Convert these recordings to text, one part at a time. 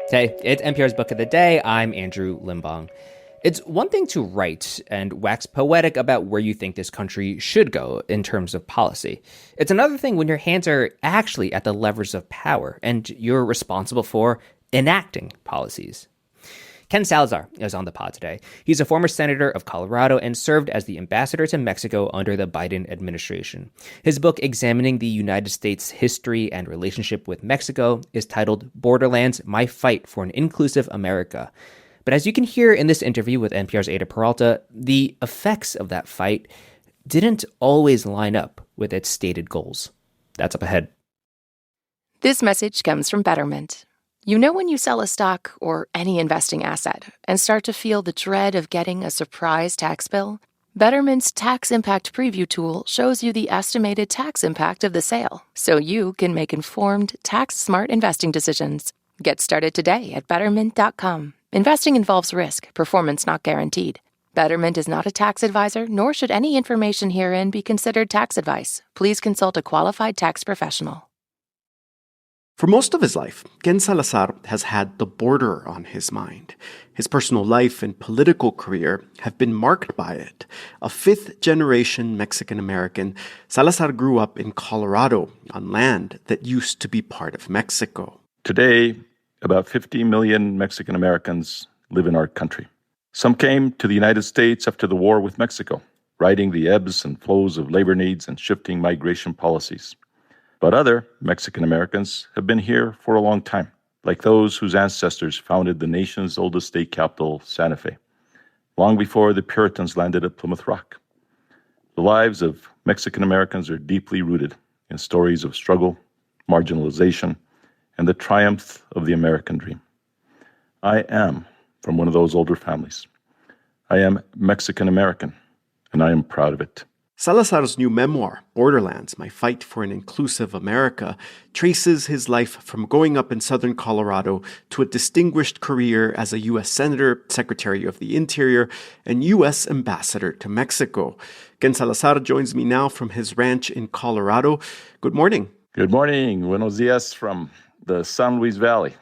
Hey, it's NPR's Book of the Day. I'm Andrew Limbong. It's one thing to write and wax poetic about where you think this country should go in terms of policy. It's another thing when your hands are actually at the levers of power and you're responsible for enacting policies. Ken Salazar is on the pod today. He's a former senator of Colorado and served as the ambassador to Mexico under the Biden administration. His book, examining the United States' history and relationship with Mexico, is titled Borderlands, My Fight for an Inclusive America. But as you can hear in this interview with NPR's Eyder Peralta, the effects of that fight didn't always line up with its stated goals. That's up ahead. This message comes from Betterment. You know when you sell a stock or any investing asset and start to feel the dread of getting a surprise tax bill? Betterment's Tax Impact Preview tool shows you the estimated tax impact of the sale, so you can make informed, tax-smart investing decisions. Get started today at Betterment.com. Investing involves risk, performance not guaranteed. Betterment is not a tax advisor, nor should any information herein be considered tax advice. Please consult a qualified tax professional. For most of his life, Ken Salazar has had the border on his mind. His personal life and political career have been marked by it. A fifth-generation Mexican-American, Salazar grew up in Colorado on land that used to be part of Mexico. Today, about 50 million Mexican Americans live in our country. Some came to the United States after the war with Mexico, riding the ebbs and flows of labor needs and shifting migration policies. But other Mexican Americans have been here for a long time, like those whose ancestors founded the nation's oldest state capital, Santa Fe, long before the Puritans landed at Plymouth Rock. The lives of Mexican Americans are deeply rooted in stories of struggle, marginalization, and the triumph of the American dream. I am from one of those older families. I am Mexican American, and I am proud of it. Salazar's new memoir, Borderlands, My Fight for an Inclusive America, traces his life from growing up in southern Colorado to a distinguished career as a U.S. Senator, Secretary of the Interior, and U.S. Ambassador to Mexico. Ken Salazar joins me now from his ranch in Colorado. Good morning. Good morning. Buenos dias from the San Luis Valley.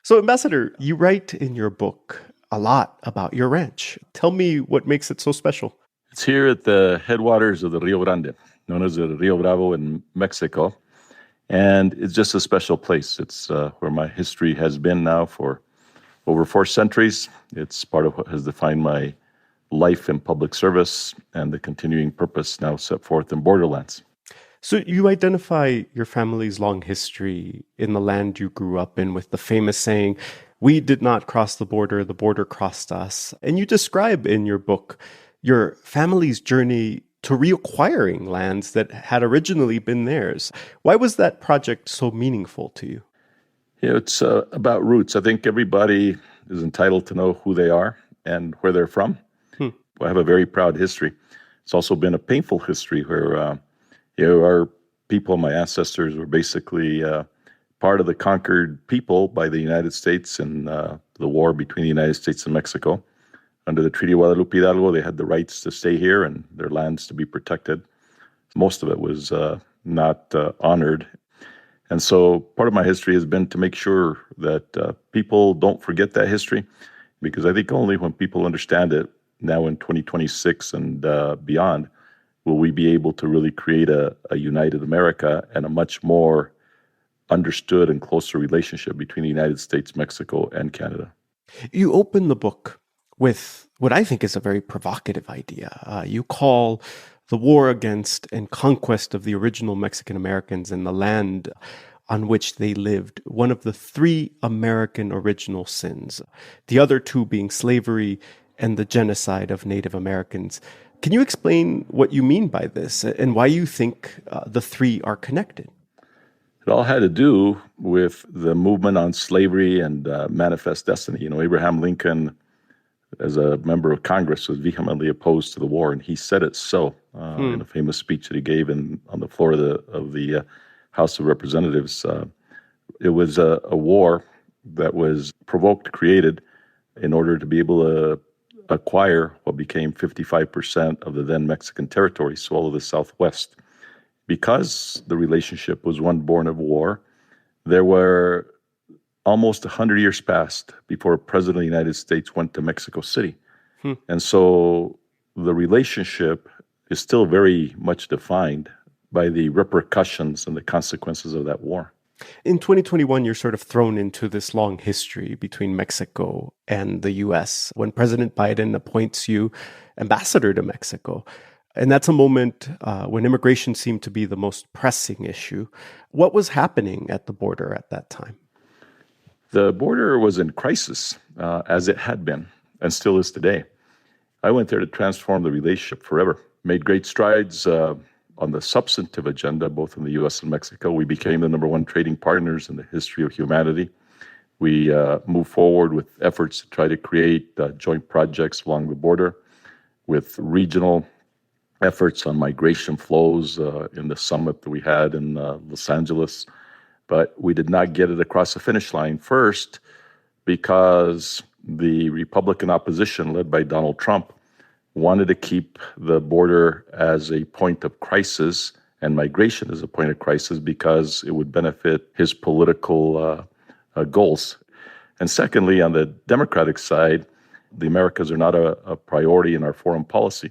So, Ambassador, you write in your book a lot about your ranch. Tell me what makes it so special. It's here at the headwaters of the Rio Grande, known as the Rio Bravo in Mexico. And it's just a special place. It's where my history has been now for over 4 centuries. It's part of what has defined my life in public service and the continuing purpose now set forth in Borderlands. So you identify your family's long history in the land you grew up in with the famous saying, "We did not cross the border crossed us." And you describe in your book your family's journey to reacquiring lands that had originally been theirs. Why was that project so meaningful to you? It's about roots. I think everybody is entitled to know who they are and where they're from. I have a very proud history. It's also been a painful history where our people, my ancestors, were basically part of the conquered people by the United States in the war between the United States and Mexico. Under the Treaty of Guadalupe Hidalgo, they had the rights to stay here and their lands to be protected. Most of it was not honored. And so part of my history has been to make sure that people don't forget that history, because I think only when people understand it now in 2026 and beyond will we be able to really create a united America and a much more understood and closer relationship between the United States, Mexico, and Canada. You open the book with what I think is a very provocative idea. You call the war against and conquest of the original Mexican Americans and the land on which they lived one of the 3 American original sins, the other 2 being slavery and the genocide of Native Americans. Can you explain what you mean by this and why you think the 3 are connected? It all had to do with the movement on slavery and manifest destiny. Abraham Lincoln, as a member of Congress, was vehemently opposed to the war, and he said it so in a famous speech that he gave on the floor of the House of Representatives. It was a war that was provoked, created, in order to be able to acquire what became 55% of the then Mexican territory, so all of the Southwest. Because the relationship was one born of war, there were almost 100 years passed before a president of the United States went to Mexico City. And so the relationship is still very much defined by the repercussions and the consequences of that war. In 2021, you're sort of thrown into this long history between Mexico and the U.S. when President Biden appoints you ambassador to Mexico. And that's a moment when immigration seemed to be the most pressing issue. What was happening at the border at that time? The border was in crisis, as it had been and still is today. I went there to transform the relationship forever. Made great strides on the substantive agenda, both in the U.S. and Mexico. We became the number one trading partners in the history of humanity. We moved forward with efforts to try to create joint projects along the border with regional efforts on migration flows in the summit that we had in Los Angeles. But we did not get it across the finish line, first because the Republican opposition, led by Donald Trump, wanted to keep the border as a point of crisis and migration as a point of crisis because it would benefit his political goals. And secondly, on the Democratic side, the Americas are not a priority in our foreign policy.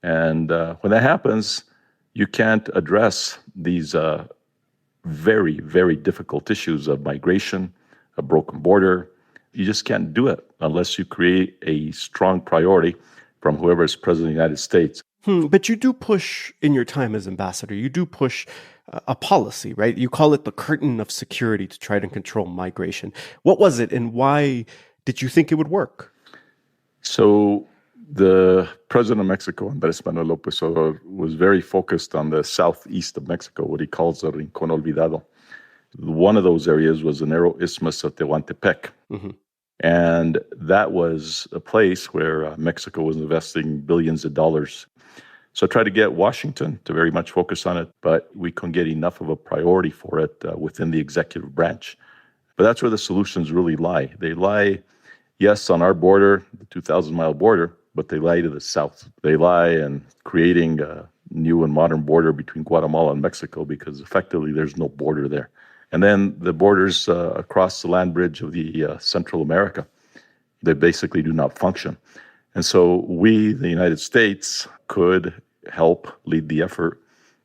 And when that happens, you can't address these very, very difficult issues of migration, a broken border. You just can't do it unless you create a strong priority from whoever is president of the United States. But you do push, in your time as ambassador, you do push a policy, right? You call it the curtain of security to try to control migration. What was it, and why did you think it would work? So the president of Mexico, Andrés Manuel López Obrador, was very focused on the southeast of Mexico, what he calls the Rincón Olvidado. One of those areas was the narrow isthmus of Tehuantepec. And that was a place where Mexico was investing billions of dollars. So I tried to get Washington to very much focus on it, but we couldn't get enough of a priority for it within the executive branch. But that's where the solutions really lie. They lie, yes, on our border, the 2,000-mile border, but they lie to the south. They lie in creating a new and modern border between Guatemala and Mexico because effectively there's no border there. And then the borders across the land bridge of the Central America, they basically do not function. And so we, the United States, could help lead the effort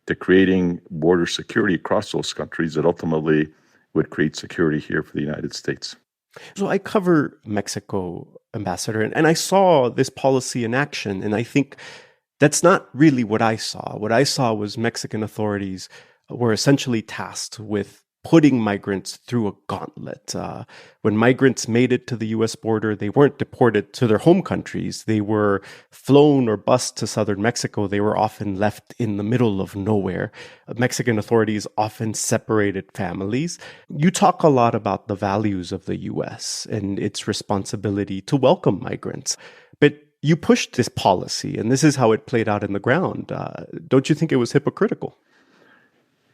to creating border security across those countries that ultimately would create security here for the United States. So I cover Mexico, Ambassador, and I saw this policy in action, and I think that's not really what I saw. What I saw was Mexican authorities were essentially tasked with putting migrants through a gauntlet. When migrants made it to the U.S. border, they weren't deported to their home countries. They were flown or bused to southern Mexico. They were often left in the middle of nowhere. Mexican authorities often separated families. You talk a lot about the values of the U.S. and its responsibility to welcome migrants. But you pushed this policy, and this is how it played out in the ground. Don't you think it was hypocritical?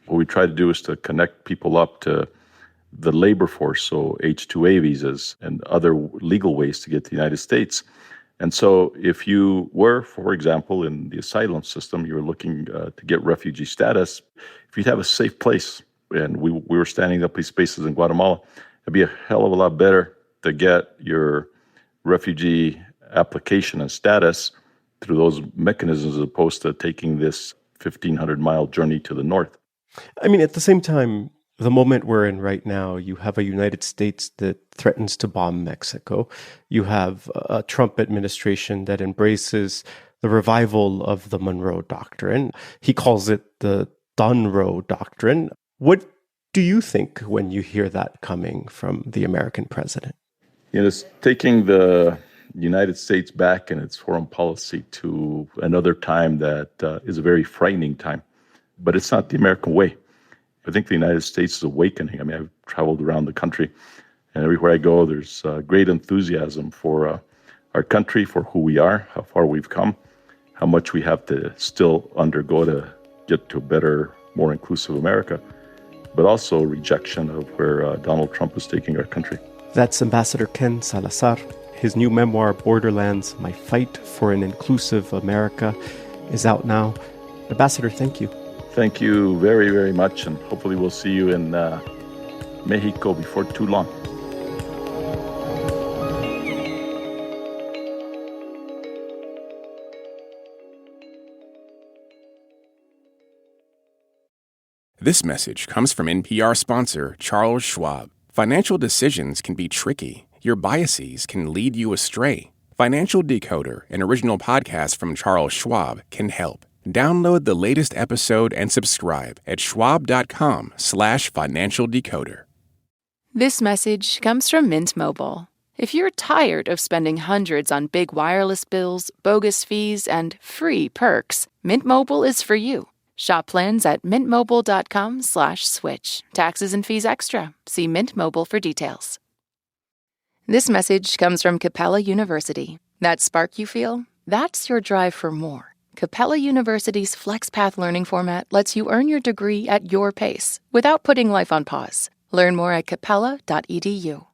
What we try to do is to connect people up to the labor force, so H-2A visas and other legal ways to get to the United States. And so if you were, for example, in the asylum system, you were looking to get refugee status, if you'd have a safe place, and we were standing up these spaces in Guatemala, it'd be a hell of a lot better to get your refugee application and status through those mechanisms as opposed to taking this 1,500-mile journey to the north. I mean, at the same time, the moment we're in right now, you have a United States that threatens to bomb Mexico. You have a Trump administration that embraces the revival of the Monroe Doctrine. He calls it the Dunroe Doctrine. What do you think when you hear that coming from the American president? It's taking the United States back in its foreign policy to another time that is a very frightening time. But it's not the American way. I think the United States is awakening. I mean, I've traveled around the country, and everywhere I go, there's great enthusiasm for our country, for who we are, how far we've come, how much we have to still undergo to get to a better, more inclusive America, but also rejection of where Donald Trump is taking our country. That's Ambassador Ken Salazar. His new memoir, Borderlands, My Fight for an Inclusive America, is out now. Ambassador, thank you. Thank you very, very much, and hopefully we'll see you in Mexico before too long. This message comes from NPR sponsor Charles Schwab. Financial decisions can be tricky. Your biases can lead you astray. Financial Decoder, an original podcast from Charles Schwab, can help. Download the latest episode and subscribe at schwab.com/financial decoder. This message comes from Mint Mobile. If you're tired of spending hundreds on big wireless bills, bogus fees, and free perks, Mint Mobile is for you. Shop plans at mintmobile.com/switch. Taxes and fees extra. See Mint Mobile for details. This message comes from Capella University. That spark you feel? That's your drive for more. Capella University's FlexPath learning format lets you earn your degree at your pace without putting life on pause. Learn more at capella.edu.